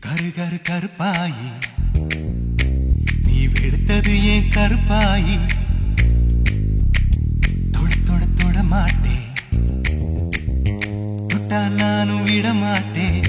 கரு கரு கருப்பாயி நீ வெளுத்தது ஏன் கருப்பாயி தொட தொட தொட மாட்டேன் தொட்டா நானும் விட மாட்டேன்